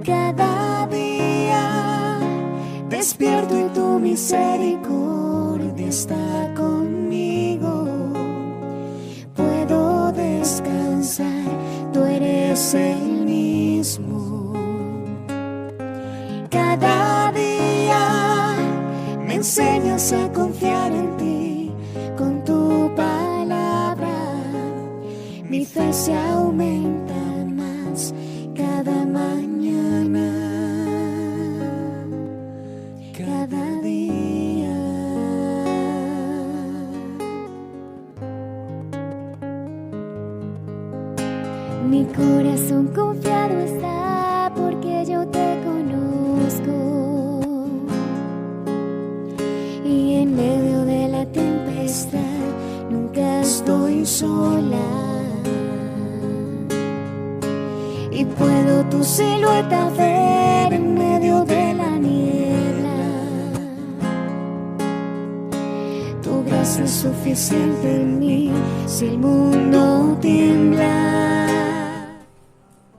Cada día despierto y tu misericordia está conmigo. Puedo descansar, tú eres el mismo. Cada día me enseñas a confiar en ti. Con tu palabra mi fe se aumenta más cada mañana, cada día. Mi corazón confiado está porque yo te conozco, y en medio de la tempestad nunca estoy sola. Y puedo tu silueta ver en medio de la niebla. Tu gracia es suficiente en mí si el mundo tiembla.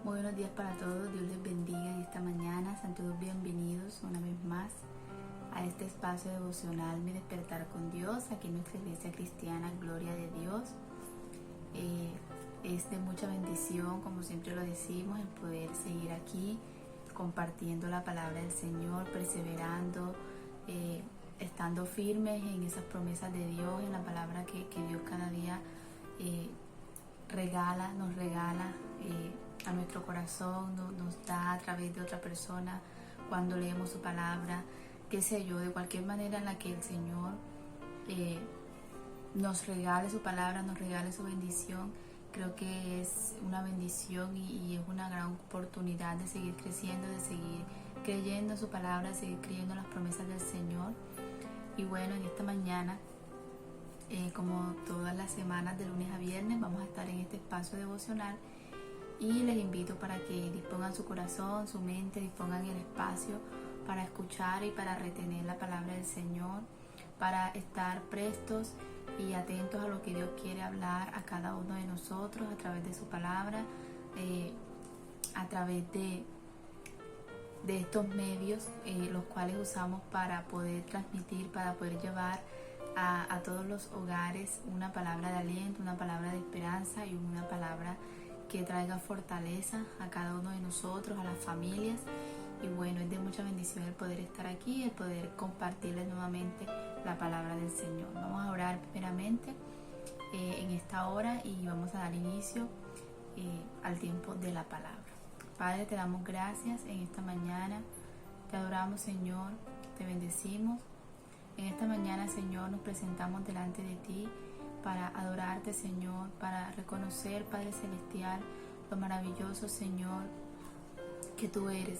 Buenos días para todos, Dios les bendiga en esta mañana. Sean todos bienvenidos una vez más a este espacio devocional, Mi Despertar con Dios, aquí en nuestra iglesia cristiana, Gloria de Dios. Es de mucha bendición, como siempre lo decimos, el poder seguir aquí compartiendo la palabra del Señor, perseverando, estando firmes en esas promesas de Dios, en la palabra que Dios cada día nos regala a nuestro corazón, nos da a través de otra persona cuando leemos su palabra, qué sé yo, de cualquier manera en la que el Señor nos regale su palabra, nos regale su bendición. Creo que es una bendición y es una gran oportunidad de seguir creciendo, de seguir creyendo en su palabra, de seguir creyendo en las promesas del Señor. Y bueno, en esta mañana, como todas las semanas de lunes a viernes, vamos a estar en este espacio devocional y les invito para que dispongan su corazón, su mente, dispongan el espacio para escuchar y para retener la palabra del Señor, para estar prestos y atentos a lo que Dios quiere hablar a cada uno de nosotros a través de su palabra, a través de estos medios, los cuales usamos para poder transmitir, para poder llevar a todos los hogares una palabra de aliento, una palabra de esperanza y una palabra que traiga fortaleza a cada uno de nosotros, a las familias. Y bueno, es de mucha bendición el poder estar aquí, el poder compartirles nuevamente la palabra del Señor. Vamos a orar primeramente en esta hora y vamos a dar inicio al tiempo de la palabra. Padre, te damos gracias en esta mañana, te adoramos, Señor, te bendecimos. En esta mañana, Señor, nos presentamos delante de ti para adorarte, Señor, para reconocer, Padre Celestial, lo maravilloso, Señor, que tú eres,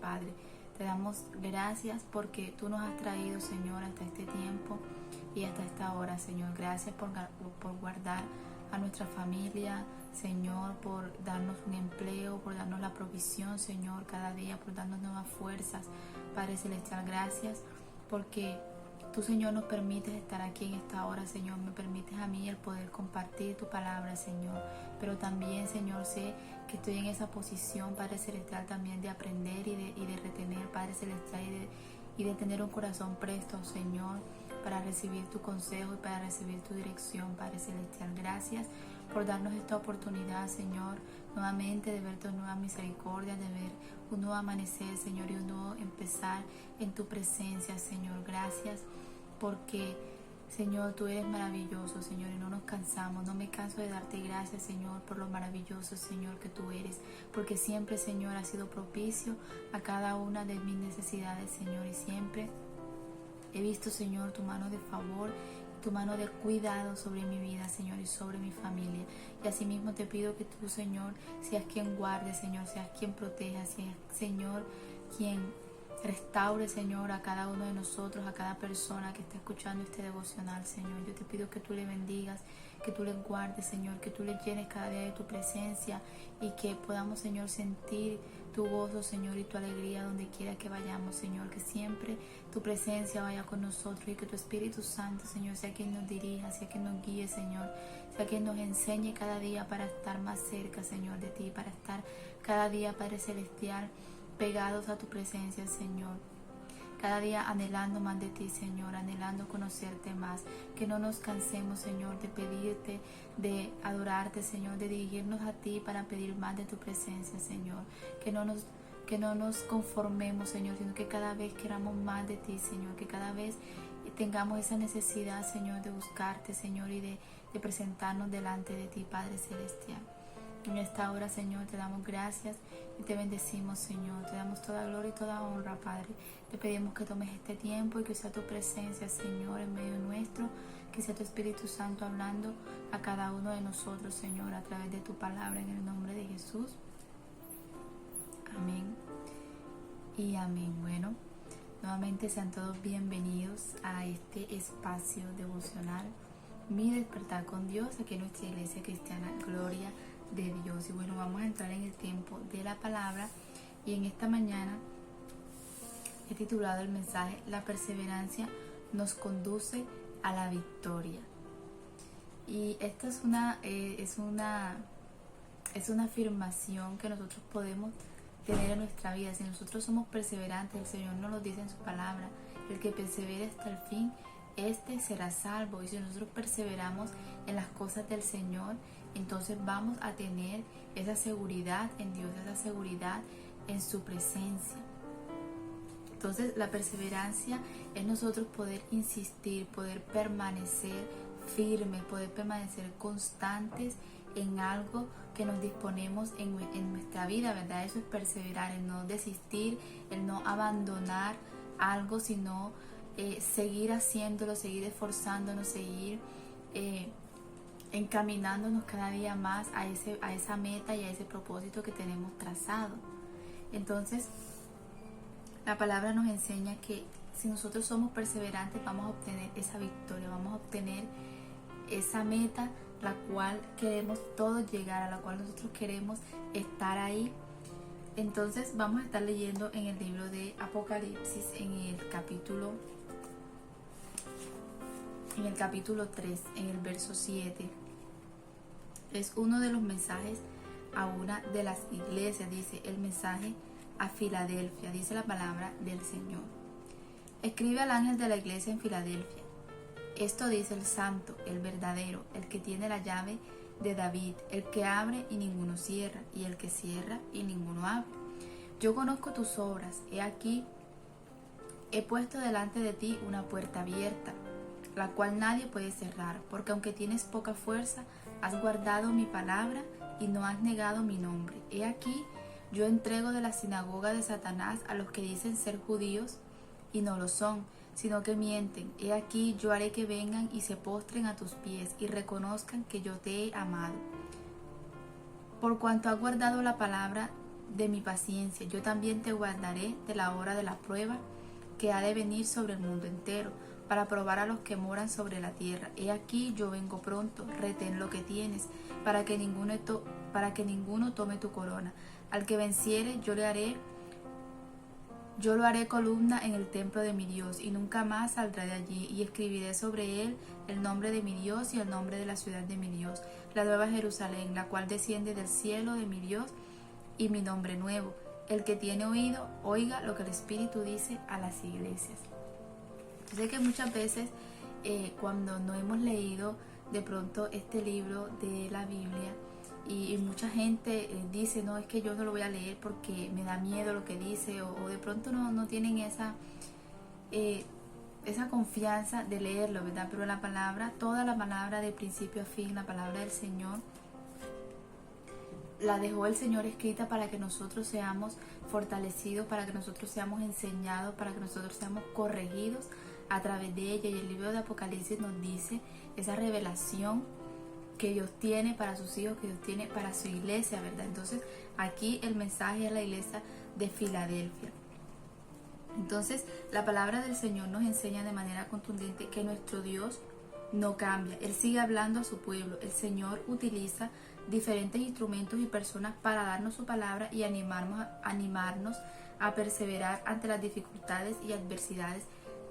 Padre. Te damos gracias porque tú nos has traído, Señor, hasta este tiempo y hasta esta hora, Señor. Gracias por guardar a nuestra familia, Señor, por darnos un empleo, por darnos la provisión, Señor, cada día, por darnos nuevas fuerzas, Padre Celestial. Gracias porque tú, Señor, nos permites estar aquí en esta hora, Señor. Me permites a mí el poder compartir tu palabra, Señor. Pero también, Señor, sé que estoy en esa posición, Padre Celestial, también de aprender y de retener, Padre Celestial, y de tener un corazón presto, Señor, para recibir tu consejo y para recibir tu dirección, Padre Celestial. Gracias por darnos esta oportunidad, Señor, nuevamente de ver tu nueva misericordia, de ver un nuevo amanecer, Señor, y un nuevo empezar en tu presencia, Señor. Gracias porque, Señor, tú eres maravilloso, Señor, y no nos cansamos. No me canso de darte gracias, Señor, por lo maravilloso, Señor, que tú eres, porque siempre, Señor, has sido propicio a cada una de mis necesidades, Señor, y siempre he visto, Señor, tu mano de favor, tu mano de cuidado sobre mi vida, Señor, y sobre mi familia. Y asimismo te pido que tú, Señor, seas quien guarde, Señor, seas quien proteja, seas, Señor, quien restaure, Señor, a cada uno de nosotros, a cada persona que está escuchando este devocional, Señor. Yo te pido que tú le bendigas, que tú le guardes, Señor, que tú le llenes cada día de tu presencia y que podamos, Señor, sentir tu gozo, Señor, y tu alegría donde quiera que vayamos, Señor. Que siempre tu presencia vaya con nosotros y que tu Espíritu Santo, Señor, sea quien nos dirija, sea quien nos guíe, Señor, sea quien nos enseñe cada día para estar más cerca, Señor, de ti, para estar cada día, Padre Celestial, pegados a tu presencia, Señor. Cada día anhelando más de ti, Señor, anhelando conocerte más. Que no nos cansemos, Señor, de pedirte, de adorarte, Señor, de dirigirnos a ti para pedir más de tu presencia, Señor. Que no nos conformemos, Señor, sino que cada vez queramos más de ti, Señor. Que cada vez tengamos esa necesidad, Señor, de buscarte, Señor, y de presentarnos delante de ti, Padre Celestial. En esta hora, Señor, te damos gracias y te bendecimos, Señor. Te damos toda gloria y toda honra, Padre. Te pedimos que tomes este tiempo y que sea tu presencia, Señor, en medio nuestro. Que sea tu Espíritu Santo hablando a cada uno de nosotros, Señor, a través de tu palabra, en el nombre de Jesús. Amén y amén. Bueno, nuevamente sean todos bienvenidos a este espacio devocional, Mi Despertar con Dios, aquí en nuestra iglesia cristiana Gloria de Dios. Y bueno, vamos a entrar en el tiempo de la palabra, y en esta mañana he titulado el mensaje: La perseverancia nos conduce a la victoria. Y esta es una afirmación que nosotros podemos tener en nuestra vida. Si nosotros somos perseverantes, el Señor nos lo dice en su palabra: el que persevere hasta el fin, este será salvo. Y si nosotros perseveramos en las cosas del Señor, entonces vamos a tener esa seguridad en Dios, esa seguridad en su presencia. Entonces la perseverancia es nosotros poder insistir, poder permanecer firmes, poder permanecer constantes en algo que nos disponemos en nuestra vida, ¿verdad? Eso es perseverar, el no desistir, el no abandonar algo, sino seguir haciéndolo, seguir esforzándonos, seguir encaminándonos cada día más a esa meta y a ese propósito que tenemos trazado. Entonces, la palabra nos enseña que si nosotros somos perseverantes, vamos a obtener esa victoria, vamos a obtener esa meta la cual queremos todos llegar, a la cual nosotros queremos estar ahí. Entonces vamos a estar leyendo en el libro de Apocalipsis, en el capítulo 3, en el verso 7. Es uno de los mensajes a una de las iglesias. Dice el mensaje a Filadelfia, dice la palabra del Señor: escribe al ángel de la iglesia en Filadelfia: esto dice el santo, el verdadero, el que tiene la llave de David, el que abre y ninguno cierra, y el que cierra y ninguno abre. Yo conozco tus obras, he aquí, he puesto delante de ti una puerta abierta, la cual nadie puede cerrar, porque aunque tienes poca fuerza, has guardado mi palabra y no has negado mi nombre. He aquí, yo entrego de la sinagoga de Satanás a los que dicen ser judíos y no lo son, sino que mienten. He aquí, yo haré que vengan y se postren a tus pies y reconozcan que yo te he amado. Por cuanto has guardado la palabra de mi paciencia, yo también te guardaré de la hora de la prueba que ha de venir sobre el mundo entero, para probar a los que moran sobre la tierra. He aquí, yo vengo pronto, retén lo que tienes, para que ninguno tome tu corona. Al que venciere, yo lo haré columna en el templo de mi Dios, y nunca más saldrá de allí, y escribiré sobre él el nombre de mi Dios y el nombre de la ciudad de mi Dios, la nueva Jerusalén, la cual desciende del cielo de mi Dios, y mi nombre nuevo. El que tiene oído, oiga lo que el Espíritu dice a las iglesias. Yo sé que muchas veces cuando no hemos leído de pronto este libro de la Biblia, y mucha gente dice: no, es que yo no lo voy a leer porque me da miedo lo que dice, o de pronto no tienen esa confianza de leerlo, ¿verdad? Pero la palabra, toda la palabra de principio a fin, la palabra del Señor, la dejó el Señor escrita para que nosotros seamos fortalecidos, para que nosotros seamos enseñados, para que nosotros seamos corregidos a través de ella. Y el libro de Apocalipsis nos dice esa revelación que Dios tiene para sus hijos, que Dios tiene para su iglesia, ¿verdad? Entonces aquí el mensaje es la iglesia de Filadelfia. Entonces la palabra del Señor nos enseña de manera contundente que nuestro Dios no cambia. Él sigue hablando a su pueblo. El Señor utiliza diferentes instrumentos y personas para darnos su palabra y animarnos a perseverar ante las dificultades y adversidades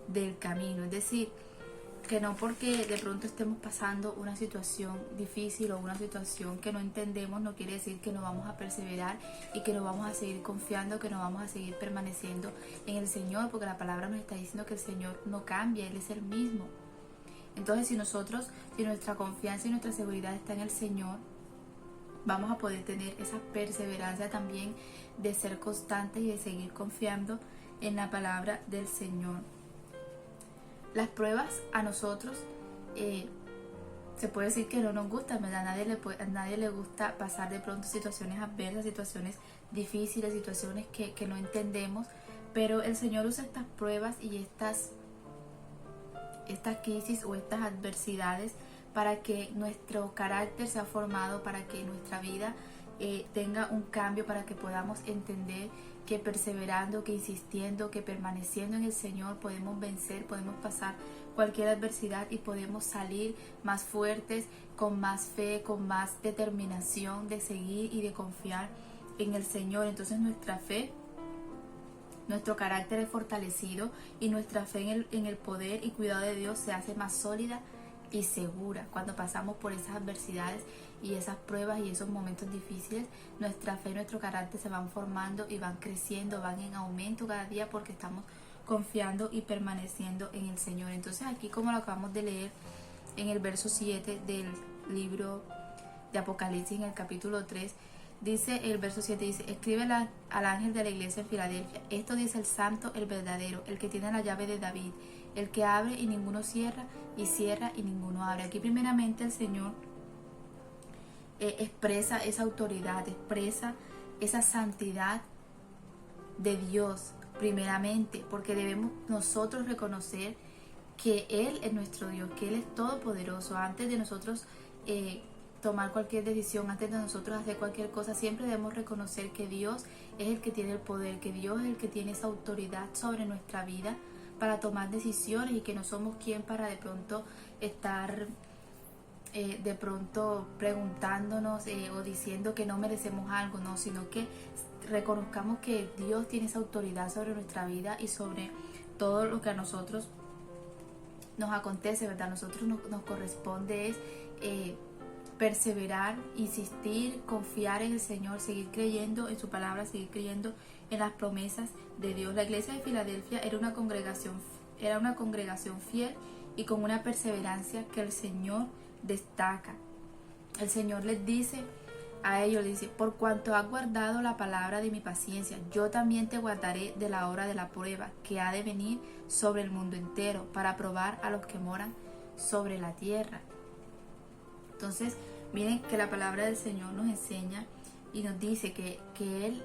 del camino. Es decir, que no porque de pronto estemos pasando una situación difícil o una situación que no entendemos, no quiere decir que no vamos a perseverar y que no vamos a seguir confiando, que no vamos a seguir permaneciendo en el Señor, porque la palabra nos está diciendo que el Señor no cambia, Él es el mismo. Entonces, si nuestra confianza y nuestra seguridad está en el Señor, vamos a poder tener esa perseverancia también de ser constantes y de seguir confiando en la palabra del Señor. Las pruebas a nosotros se puede decir que no nos gustan, ¿verdad? A nadie le gusta pasar de pronto situaciones adversas, situaciones difíciles, situaciones que no entendemos, pero el Señor usa estas pruebas y estas crisis o estas adversidades para que nuestro carácter sea formado, para que nuestra vida tenga un cambio, para que podamos entender que perseverando, que insistiendo, que permaneciendo en el Señor podemos vencer, podemos pasar cualquier adversidad y podemos salir más fuertes, con más fe, con más determinación de seguir y de confiar en el Señor. Entonces nuestra fe, nuestro carácter es fortalecido y nuestra fe en el poder y cuidado de Dios se hace más sólida y segura. Cuando pasamos por esas adversidades y esas pruebas y esos momentos difíciles, nuestra fe y nuestro carácter se van formando y van creciendo, van en aumento cada día porque estamos confiando y permaneciendo en el Señor. Entonces aquí, como lo acabamos de leer en el verso 7 del libro de Apocalipsis, en el capítulo 3, dice el verso 7, dice: escribe al ángel de la iglesia en Filadelfia, esto dice el santo, el verdadero, el que tiene la llave de David, el que abre y ninguno cierra, y cierra y ninguno abre. Aquí primeramente el Señor expresa esa autoridad, expresa esa santidad de Dios primeramente, porque debemos nosotros reconocer que Él es nuestro Dios, que Él es todopoderoso. Antes de nosotros tomar cualquier decisión, antes de nosotros hacer cualquier cosa, siempre debemos reconocer que Dios es el que tiene el poder, que Dios es el que tiene esa autoridad sobre nuestra vida para tomar decisiones, y que no somos quien para de pronto estar de pronto preguntándonos o diciendo que no merecemos algo, no, sino que reconozcamos que Dios tiene esa autoridad sobre nuestra vida y sobre todo lo que a nosotros nos acontece, ¿verdad? A nosotros nos corresponde es perseverar, insistir, confiar en el Señor, seguir creyendo en su palabra, seguir creyendo en las promesas de Dios. La iglesia de Filadelfia era una congregación fiel y con una perseverancia que el Señor destaca. El Señor les dice a ellos, les dice: por cuanto has guardado la palabra de mi paciencia, yo también te guardaré de la hora de la prueba que ha de venir sobre el mundo entero, para probar a los que moran sobre la tierra. Entonces, miren que la palabra del Señor nos enseña y nos dice que Él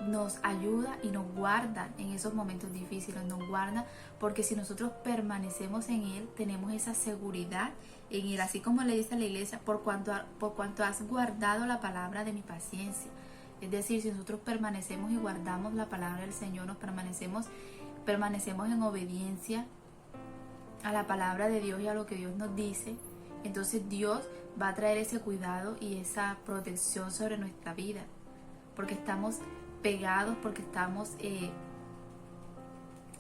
nos ayuda y nos guarda en esos momentos difíciles, nos guarda porque si nosotros permanecemos en Él, tenemos esa seguridad en Él, así como le dice a la iglesia: por cuanto has guardado la palabra de mi paciencia. Es decir, si nosotros permanecemos y guardamos la palabra del Señor, nos permanecemos en obediencia a la palabra de Dios y a lo que Dios nos dice, entonces Dios va a traer ese cuidado y esa protección sobre nuestra vida, porque estamos pegados, porque estamos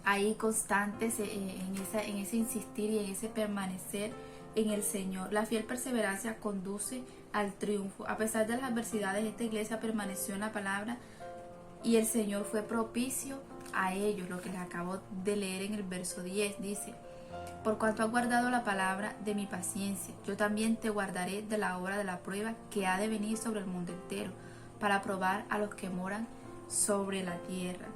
ahí constantes en ese insistir y en ese permanecer en el Señor. La fiel perseverancia conduce al triunfo. A pesar de las adversidades, esta iglesia permaneció en la palabra y el Señor fue propicio a ellos. Lo que les acabo de leer en el verso 10 dice: por cuanto has guardado la palabra de mi paciencia, yo también te guardaré de la hora de la prueba que ha de venir sobre el mundo entero, para probar a los que moran sobre la tierra.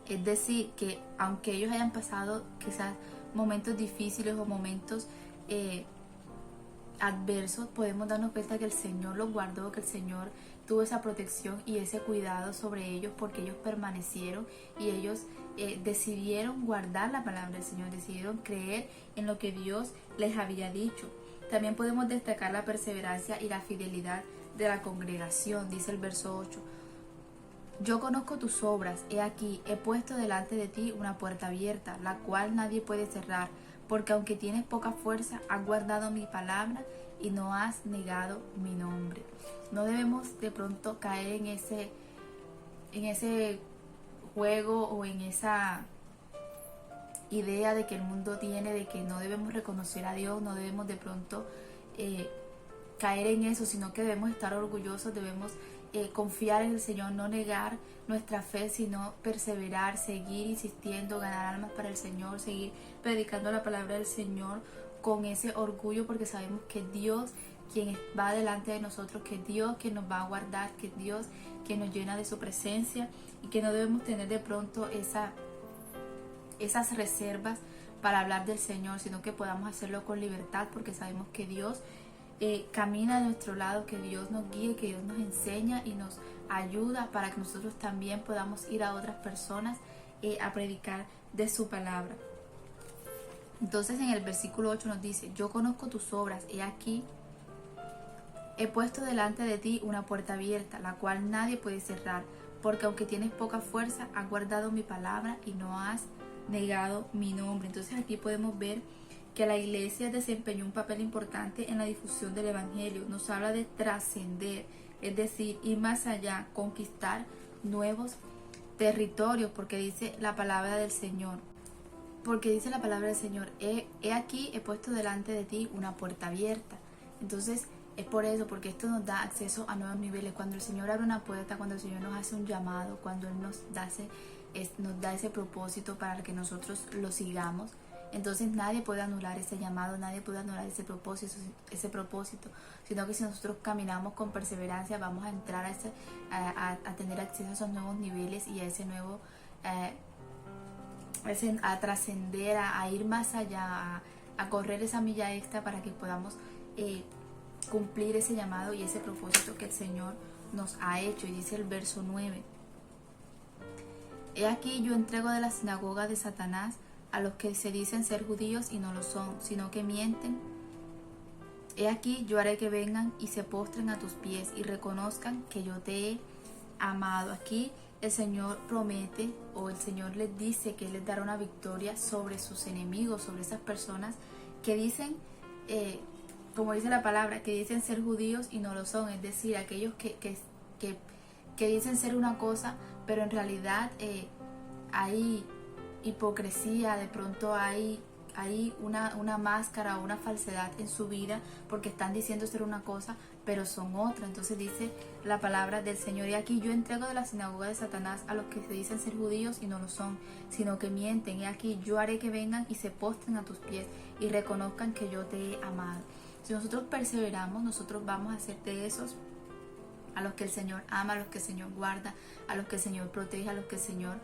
Es decir, que aunque ellos hayan pasado quizás momentos difíciles o momentos adversos, podemos darnos cuenta que el Señor los guardó, que el Señor tuvo esa protección y ese cuidado sobre ellos, porque ellos permanecieron y ellos decidieron guardar la palabra del Señor, decidieron creer en lo que Dios les había dicho. También podemos destacar la perseverancia y la fidelidad de la congregación. Dice el verso 8: yo conozco tus obras, he aquí, he puesto delante de ti una puerta abierta, la cual nadie puede cerrar, porque aunque tienes poca fuerza, has guardado mi palabra y no has negado mi nombre. No debemos de pronto caer en ese juego o en idea de que el mundo tiene de que no debemos reconocer a Dios, no debemos de pronto caer en eso, sino que debemos estar orgullosos, debemos confiar en el Señor, no negar nuestra fe, sino perseverar, seguir insistiendo, ganar almas para el Señor, seguir predicando la palabra del Señor con ese orgullo, porque sabemos que Dios quien va delante de nosotros, que Dios quien nos va a guardar, que Dios quien nos llena de su presencia, y que no debemos tener de pronto esas reservas para hablar del Señor, sino que podamos hacerlo con libertad, porque sabemos que Dios camina a nuestro lado, que Dios nos guía, que Dios nos enseña y nos ayuda para que nosotros también podamos ir a otras personas a predicar de su palabra. Entonces en el versículo 8 nos dice: yo conozco tus obras, he aquí he puesto delante de ti una puerta abierta, la cual nadie puede cerrar, porque aunque tienes poca fuerza, has guardado mi palabra y no has negado mi nombre. Entonces aquí podemos ver que la iglesia desempeñó un papel importante en la difusión del evangelio. Nos habla de trascender, es decir, ir más allá, conquistar nuevos territorios, porque dice la palabra del Señor. Porque dice la palabra del Señor: he aquí, he puesto delante de ti una puerta abierta. Entonces es por eso, porque esto nos da acceso a nuevos niveles. Cuando el Señor abre una puerta, cuando el Señor nos hace un llamado, cuando Él nos da ese propósito para que nosotros lo sigamos, entonces nadie puede anular ese llamado, nadie puede anular ese propósito, sino que si nosotros caminamos con perseverancia, vamos a entrar a tener acceso a esos nuevos niveles y a ese nuevo, a trascender, a ir más allá, a correr esa milla extra para que podamos cumplir ese llamado y ese propósito que el Señor nos ha hecho. Y dice el verso 9: he aquí, yo entrego de la sinagoga de Satanás a los que se dicen ser judíos y no lo son, sino que mienten. He aquí, yo haré que vengan y se postren a tus pies y reconozcan que yo te he amado. Aquí el Señor promete, o el Señor les dice que Él les dará una victoria sobre sus enemigos, sobre esas personas que dicen, como dice la palabra, que dicen ser judíos y no lo son, es decir, aquellos que dicen ser una cosa, pero en realidad hay hipocresía, de pronto hay una máscara o una falsedad en su vida, porque están diciendo ser una cosa pero son otra. Entonces dice la palabra del Señor: y aquí yo entrego de la sinagoga de Satanás a los que se dicen ser judíos y no lo son, sino que mienten. Y aquí yo haré que vengan y se postren a tus pies y reconozcan que yo te he amado. Si nosotros perseveramos, nosotros vamos a ser de esos a los que el Señor ama, a los que el Señor guarda, a los que el Señor protege, a los que el Señor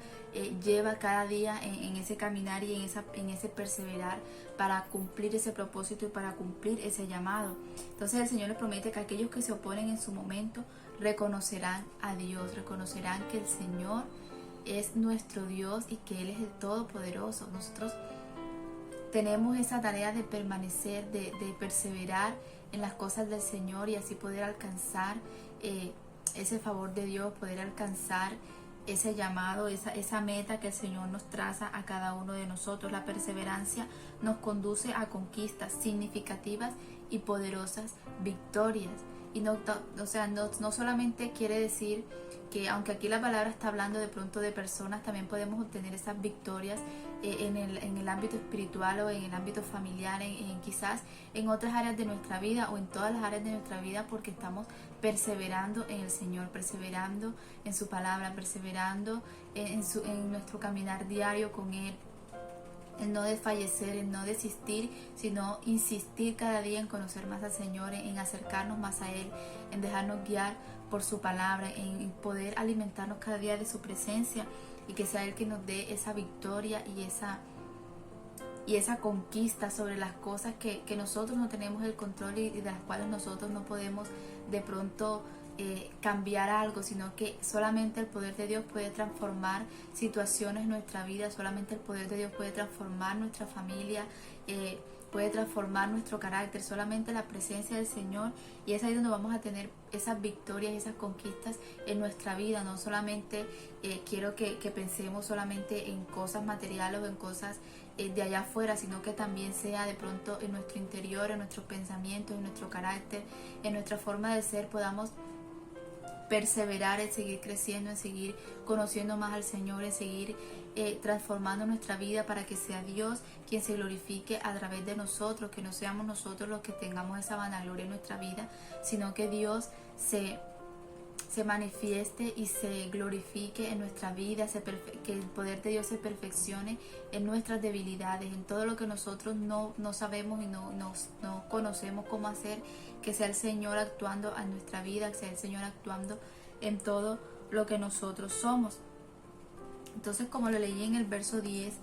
lleva cada día en ese caminar y en ese perseverar para cumplir ese propósito y para cumplir ese llamado. Entonces el Señor les promete que aquellos que se oponen en su momento reconocerán a Dios, reconocerán que el Señor es nuestro Dios y que Él es el Todopoderoso. Nosotros tenemos esa tarea de permanecer, de perseverar en las cosas del Señor y así poder alcanzar ese favor de Dios, poder alcanzar ese llamado, esa meta que el Señor nos traza a cada uno de nosotros. La perseverancia nos conduce a conquistas significativas y poderosas victorias. Y no solamente quiere decir que, aunque aquí la palabra está hablando de pronto de personas, también podemos obtener esas victorias en el ámbito espiritual o en el ámbito familiar, quizás en otras áreas de nuestra vida o en todas las áreas de nuestra vida, porque estamos perseverando en el Señor, perseverando en su palabra, perseverando en nuestro caminar diario con Él. El no desfallecer, el no desistir, sino insistir cada día en conocer más al Señor, en acercarnos más a Él, en dejarnos guiar por su palabra, en poder alimentarnos cada día de su presencia y que sea Él que nos dé esa victoria y esa conquista sobre las cosas que nosotros no tenemos el control y de las cuales nosotros no podemos de pronto cambiar algo, sino que solamente el poder de Dios puede transformar situaciones en nuestra vida, solamente el poder de Dios puede transformar nuestra familia, puede transformar nuestro carácter, solamente la presencia del Señor, y es ahí donde vamos a tener esas victorias, esas conquistas en nuestra vida. No solamente quiero que pensemos solamente en cosas materiales o en cosas de allá afuera, sino que también sea de pronto en nuestro interior, en nuestros pensamientos, en nuestro carácter, en nuestra forma de ser, podamos perseverar, en seguir creciendo, en seguir conociendo más al Señor, en seguir transformando nuestra vida para que sea Dios quien se glorifique a través de nosotros, que no seamos nosotros los que tengamos esa vanagloria en nuestra vida, sino que Dios se manifieste y se glorifique en nuestra vida, que el poder de Dios se perfeccione en nuestras debilidades, en todo lo que nosotros no sabemos y no conocemos cómo hacer, que sea el Señor actuando en nuestra vida, que sea el Señor actuando en todo lo que nosotros somos. Entonces, como lo leí en el verso 10,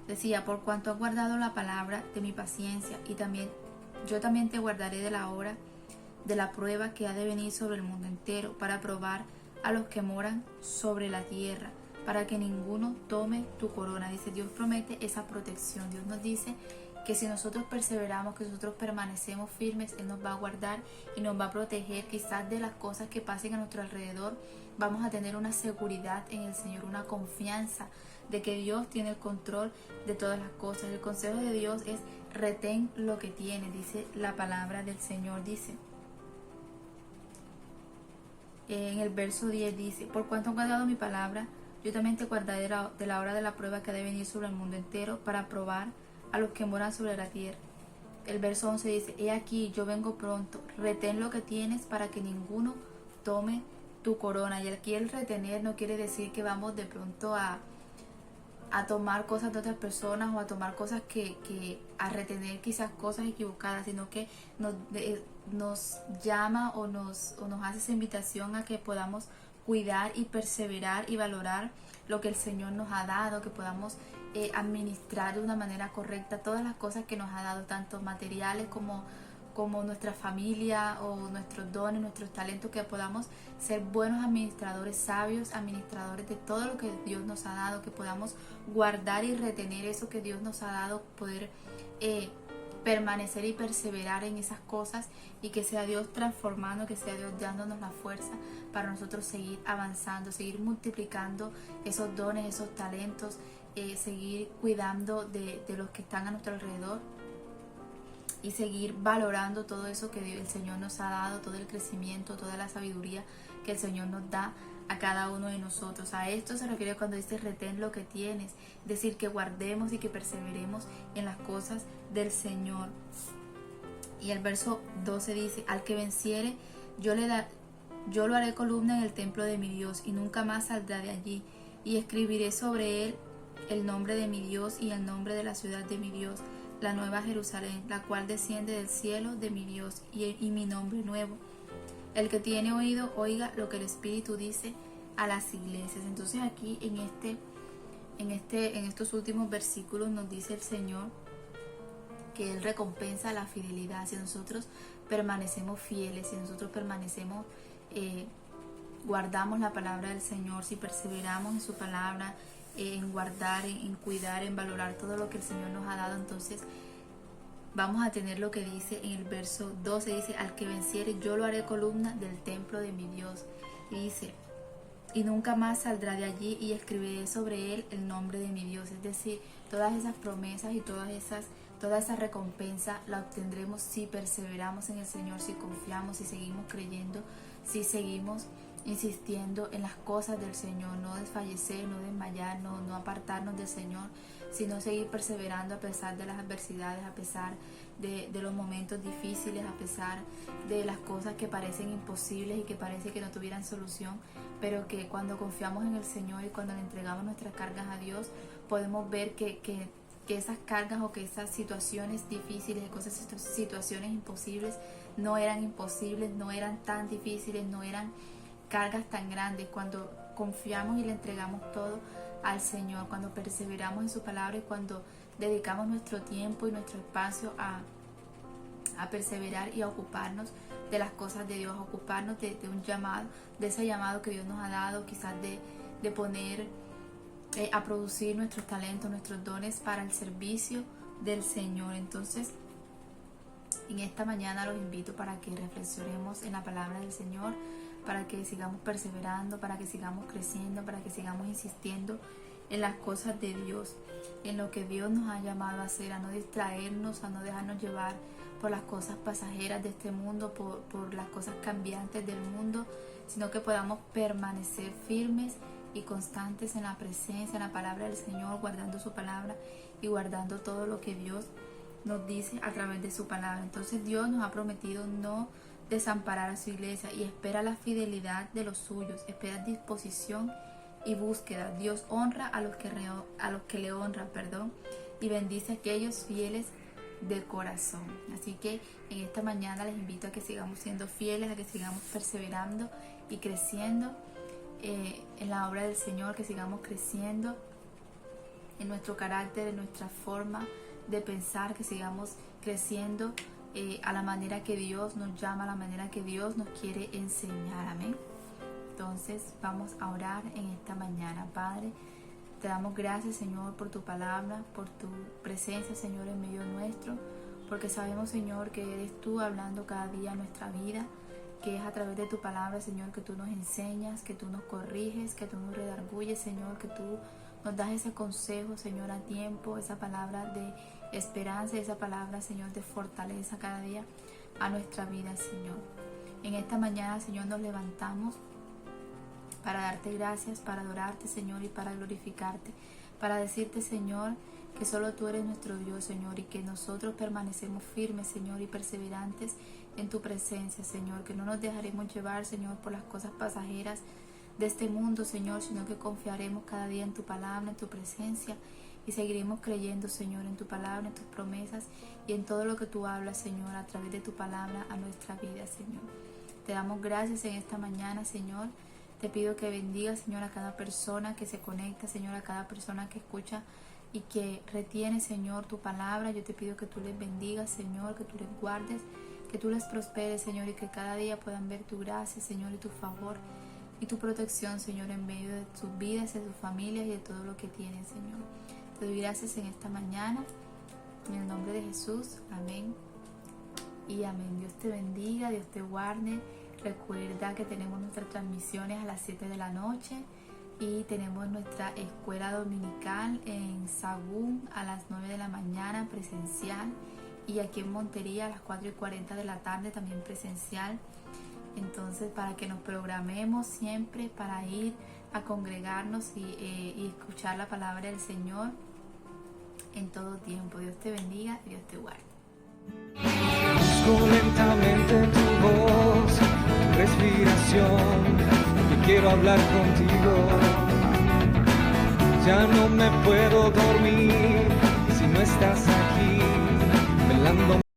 decía: por cuanto has guardado la palabra de mi paciencia, y yo también te guardaré de la hora de la prueba que ha de venir sobre el mundo entero, para probar a los que moran sobre la tierra, para que ninguno tome tu corona. Dice, Dios promete esa protección. Dios nos dice que si nosotros perseveramos, que nosotros permanecemos firmes, Él nos va a guardar y nos va a proteger quizás de las cosas que pasen a nuestro alrededor. Vamos a tener una seguridad en el Señor, una confianza de que Dios tiene el control de todas las cosas. El consejo de Dios es: retén lo que tienes, dice la palabra del Señor. Dice en el verso 10, dice: por cuanto has guardado mi palabra, yo también te guardaré de la hora de la prueba que ha de venir sobre el mundo entero, para probar a los que moran sobre la tierra. El verso 11 dice: he aquí, yo vengo pronto, retén lo que tienes para que ninguno tome tu corona. Y aquí el retener no quiere decir que vamos de pronto a tomar cosas de otras personas, o a tomar cosas a retener quizás cosas equivocadas, sino que nos llama o nos hace esa invitación a que podamos cuidar y perseverar y valorar lo que el Señor nos ha dado, que podamos administrar de una manera correcta todas las cosas que nos ha dado, tanto materiales como nuestra familia, o nuestros dones, nuestros talentos, que podamos ser buenos administradores, sabios administradores de todo lo que Dios nos ha dado, que podamos guardar y retener eso que Dios nos ha dado, poder permanecer y perseverar en esas cosas, y que sea Dios transformando, que sea Dios dándonos la fuerza para nosotros seguir avanzando, seguir multiplicando esos dones, esos talentos, seguir cuidando de los que están a nuestro alrededor, y seguir valorando todo eso que el Señor nos ha dado, todo el crecimiento, toda la sabiduría que el Señor nos da a cada uno de nosotros. A esto se refiere cuando dice: retén lo que tienes, es decir, que guardemos y que perseveremos en las cosas del Señor. Y el verso 12 dice: al que venciere, yo lo haré columna en el templo de mi Dios, y nunca más saldrá de allí, y escribiré sobre él el nombre de mi Dios y el nombre de la ciudad de mi Dios, la nueva Jerusalén, la cual desciende del cielo de mi Dios, y mi nombre nuevo. El que tiene oído, oiga lo que el Espíritu dice a las iglesias. Entonces aquí en estos últimos versículos nos dice el Señor que Él recompensa la fidelidad. Si nosotros permanecemos fieles, si nosotros permanecemos, guardamos la palabra del Señor, si perseveramos en su palabra, en guardar, en cuidar, en valorar todo lo que el Señor nos ha dado, entonces vamos a tener lo que dice en el verso 12, dice: al que venciere, yo lo haré columna del templo de mi Dios. Y dice: y nunca más saldrá de allí, y escribiré sobre él el nombre de mi Dios. Es decir, todas esas promesas y toda esa recompensa la obtendremos si perseveramos en el Señor, si confiamos, si seguimos creyendo, si seguimos insistiendo en las cosas del Señor, no desfallecer, no desmayar, no apartarnos del Señor, sino seguir perseverando a pesar de las adversidades, a pesar de los momentos difíciles, a pesar de las cosas que parecen imposibles y que parece que no tuvieran solución, pero que cuando confiamos en el Señor y cuando le entregamos nuestras cargas a Dios, podemos ver que esas cargas, o que esas situaciones difíciles, esas situaciones imposibles, no eran imposibles, no eran tan difíciles, no eran cargas tan grandes. Cuando confiamos y le entregamos todo al Señor, cuando perseveramos en su palabra, y cuando dedicamos nuestro tiempo y nuestro espacio a perseverar y a ocuparnos de las cosas de Dios, a ocuparnos de un llamado, de ese llamado que Dios nos ha dado, quizás de poner a producir nuestros talentos, nuestros dones para el servicio del Señor. Entonces, en esta mañana los invito para que reflexionemos en la palabra del Señor, para que sigamos perseverando, para que sigamos creciendo, para que sigamos insistiendo en las cosas de Dios, en lo que Dios nos ha llamado a hacer, a no distraernos, a no dejarnos llevar por las cosas pasajeras de este mundo, por las cosas cambiantes del mundo, sino que podamos permanecer firmes y constantes en la presencia, en la palabra del Señor, guardando su palabra y guardando todo lo que Dios nos dice a través de su palabra. Entonces Dios nos ha prometido no desamparar a su iglesia y espera la fidelidad de los suyos, espera disposición y búsqueda. Dios honra a los que le honran, y bendice a aquellos fieles de corazón. Así que en esta mañana les invito a que sigamos siendo fieles, a que sigamos perseverando y creciendo en la obra del Señor, que sigamos creciendo en nuestro carácter, en nuestra forma de pensar, que sigamos creciendo a la manera que Dios nos llama, a la manera que Dios nos quiere enseñar. Amén. Entonces vamos a orar en esta mañana. Padre, te damos gracias, Señor, por tu palabra, por tu presencia, Señor, en medio nuestro, porque sabemos, Señor, que eres tú hablando cada día en nuestra vida, que es a través de tu palabra, Señor, que tú nos enseñas, que tú nos corriges, que tú nos redarguyes, Señor, que tú nos das ese consejo, Señor, a tiempo, esa palabra de esperanza, esa palabra, Señor, de fortaleza cada día a nuestra vida, Señor. En esta mañana, Señor, nos levantamos para darte gracias, para adorarte, Señor, y para glorificarte, para decirte, Señor, que solo tú eres nuestro Dios, Señor, y que nosotros permanecemos firmes, Señor, y perseverantes en tu presencia, Señor, que no nos dejaremos llevar, Señor, por las cosas pasajeras de este mundo, Señor, sino que confiaremos cada día en tu palabra, en tu presencia, y seguiremos creyendo, Señor, en tu palabra, en tus promesas y en todo lo que tú hablas, Señor, a través de tu palabra a nuestra vida, Señor. Te damos gracias en esta mañana, Señor. Te pido que bendigas, Señor, a cada persona que se conecta, Señor, a cada persona que escucha y que retiene, Señor, tu palabra. Yo te pido que tú les bendigas, Señor, que tú les guardes, que tú les prosperes, Señor, y que cada día puedan ver tu gracia, Señor, y tu favor y tu protección, Señor, en medio de sus vidas, de sus familias y de todo lo que tienen, Señor. Te doy gracias en esta mañana, en el nombre de Jesús. Amén y amén. Dios te bendiga, Dios te guarde. Recuerda que tenemos nuestras transmisiones a las 7 de la noche y tenemos nuestra escuela dominical en Sagún a las 9 de la mañana presencial, y aquí en Montería a las 4:40 de la tarde también presencial. Entonces, para que nos programemos siempre para ir a congregarnos y escuchar la palabra del Señor en todo tiempo. Dios te bendiga y Dios te guarde. Busco lentamente tu voz, tu respiración, y quiero hablar contigo. Ya no me puedo dormir si no estás aquí, velando.